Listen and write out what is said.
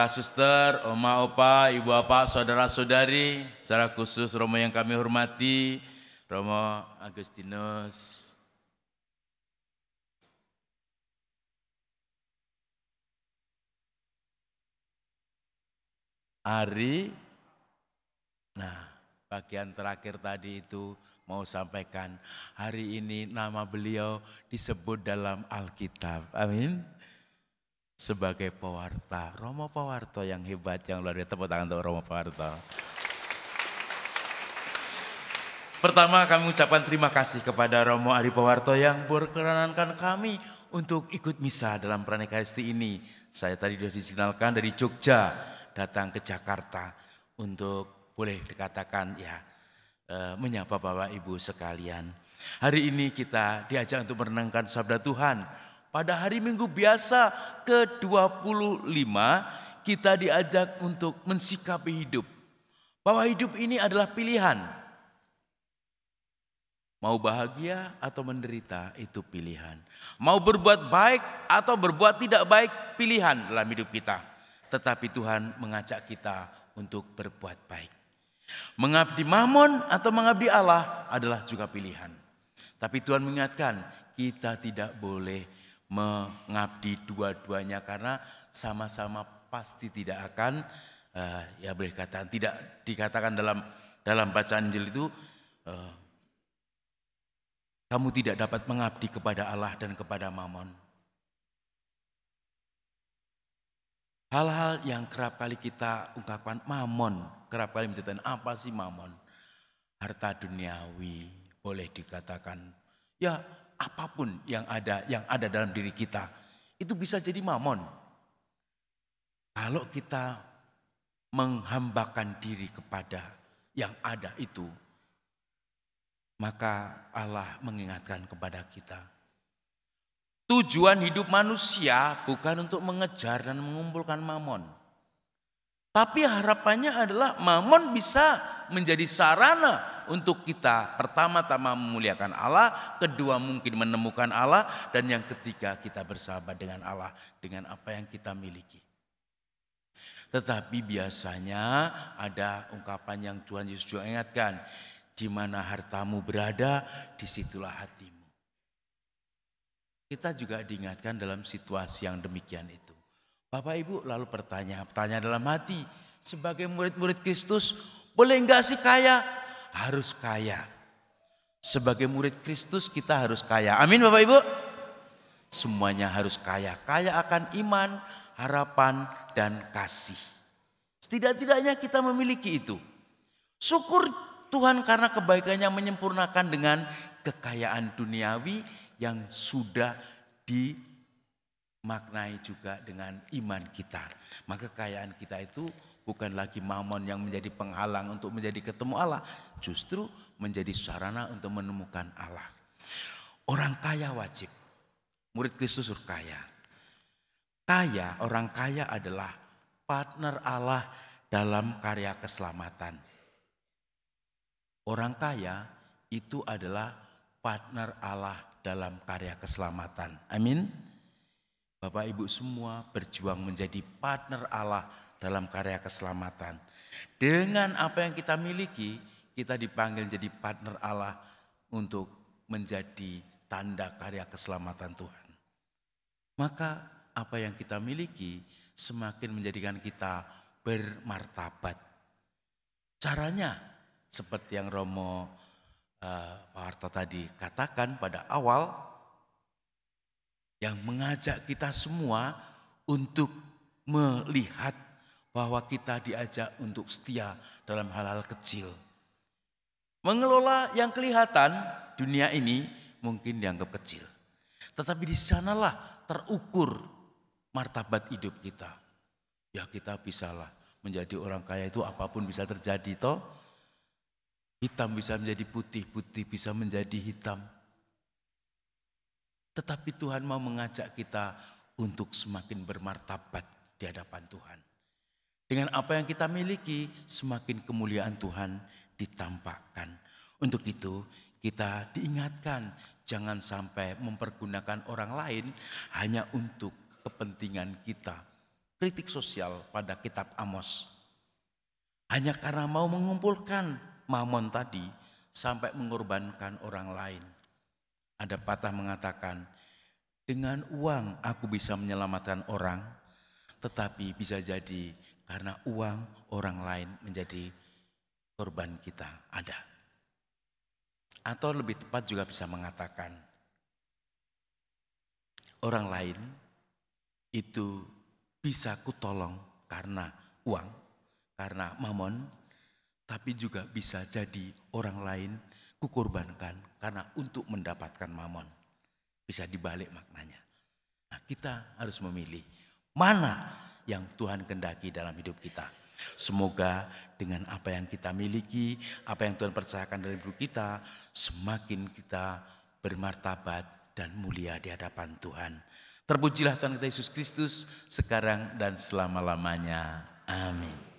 Suster, Oma, Opa, Ibu, Bapak, Saudara-saudari, secara khusus Romo yang kami hormati, Romo Agustinus. Bagian terakhir tadi itu mau sampaikan, hari ini nama beliau disebut dalam Alkitab, amin. Sebagai pewarta, Romo Pewarto yang hebat, yang luar biasa. Tepuk tangan untuk Romo Pewarto. Pertama kami ucapkan terima kasih kepada Romo Ari Pewarto yang berkenankan kami untuk ikut misa dalam Pranekaristi ini. Saya tadi sudah disinalkan dari Jogja datang ke Jakarta untuk boleh dikatakan menyapa Bapak Ibu sekalian. Hari ini kita diajak untuk merenungkan sabda Tuhan. Pada hari Minggu biasa ke-25 kita diajak untuk mensikapi hidup. Bahwa hidup ini adalah pilihan. Mau bahagia atau menderita itu pilihan. Mau berbuat baik atau berbuat tidak baik pilihan dalam hidup kita. Tetapi Tuhan mengajak kita untuk berbuat baik. Mengabdi Mammon atau mengabdi Allah adalah juga pilihan. Tapi Tuhan mengingatkan kita tidak boleh mengabdi dua-duanya karena sama-sama pasti tidak akan boleh katakan tidak dikatakan dalam bacaan Injil itu kamu tidak dapat mengabdi kepada Allah dan kepada Mammon. Hal-hal yang kerap kali kita ungkapkan Mammon, kerap kali menjadikan apa sih Mammon? Harta duniawi, boleh dikatakan apapun yang ada dalam diri kita itu bisa jadi Mammon. Kalau kita menghambakan diri kepada yang ada itu, maka Allah mengingatkan kepada kita. Tujuan hidup manusia bukan untuk mengejar dan mengumpulkan Mammon. Tapi harapannya adalah Mammon bisa menjadi sarana untuk kita pertama-tama memuliakan Allah, kedua mungkin menemukan Allah, dan yang ketiga kita bersahabat dengan Allah dengan apa yang kita miliki. Tetapi biasanya ada ungkapan yang Tuhan Yesus juga ingatkan, di mana hartamu berada, disitulah hatimu. Kita juga diingatkan dalam situasi yang demikian itu. Bapak Ibu lalu bertanya dalam hati, sebagai murid-murid Kristus, boleh enggak sih kaya? Harus kaya. Sebagai murid Kristus kita harus kaya. Amin Bapak Ibu. Semuanya harus kaya. Kaya akan iman, harapan, dan kasih. Setidak-tidaknya kita memiliki itu. Syukur Tuhan karena kebaikannya menyempurnakan dengan kekayaan duniawi yang sudah dimaknai juga dengan iman kita. Maka kekayaan kita itu bukan lagi Mammon yang menjadi penghalang untuk menjadi ketemu Allah. Justru menjadi sarana untuk menemukan Allah. Orang kaya wajib. Murid Kristus harus kaya. Orang kaya adalah partner Allah dalam karya keselamatan. Orang kaya itu adalah partner Allah dalam karya keselamatan. Amin. Bapak Ibu semua berjuang menjadi partner Allah dalam karya keselamatan. Dengan apa yang kita miliki, kita dipanggil jadi partner Allah untuk menjadi tanda karya keselamatan Tuhan. Maka apa yang kita miliki semakin menjadikan kita bermartabat. Caranya seperti yang Romo Pewarto tadi katakan pada awal, yang mengajak kita semua untuk melihat bahwa kita diajak untuk setia dalam hal-hal kecil. Mengelola yang kelihatan dunia ini mungkin dianggap kecil. Tetapi di sanalah terukur martabat hidup kita. Ya kita bisalah menjadi orang kaya itu apapun bisa terjadi toh. Hitam bisa menjadi putih, putih bisa menjadi hitam. Tetapi Tuhan mau mengajak kita untuk semakin bermartabat di hadapan Tuhan. Dengan apa yang kita miliki, semakin kemuliaan Tuhan ditampakkan. Untuk itu, kita diingatkan jangan sampai mempergunakan orang lain hanya untuk kepentingan kita. kritik sosial pada kitab Amos. Hanya karena mau mengumpulkan mamon tadi sampai mengorbankan orang lain. Ada patah mengatakan, dengan uang aku bisa menyelamatkan orang, tetapi bisa jadi karena uang orang lain menjadi korban kita. Ada. Atau lebih tepat juga bisa mengatakan, orang lain itu bisa kutolong karena uang, karena mamon, tapi juga bisa jadi orang lain kukorbankan karena untuk mendapatkan mamon. Bisa dibalik maknanya. Nah, kita harus memilih mana yang Tuhan kehendaki dalam hidup kita. Semoga dengan apa yang kita miliki, apa yang Tuhan percayakan dalam hidup kita, semakin kita bermartabat dan mulia di hadapan Tuhan. Terpujilah Tuhan kita Yesus Kristus sekarang dan selama-lamanya. Amin.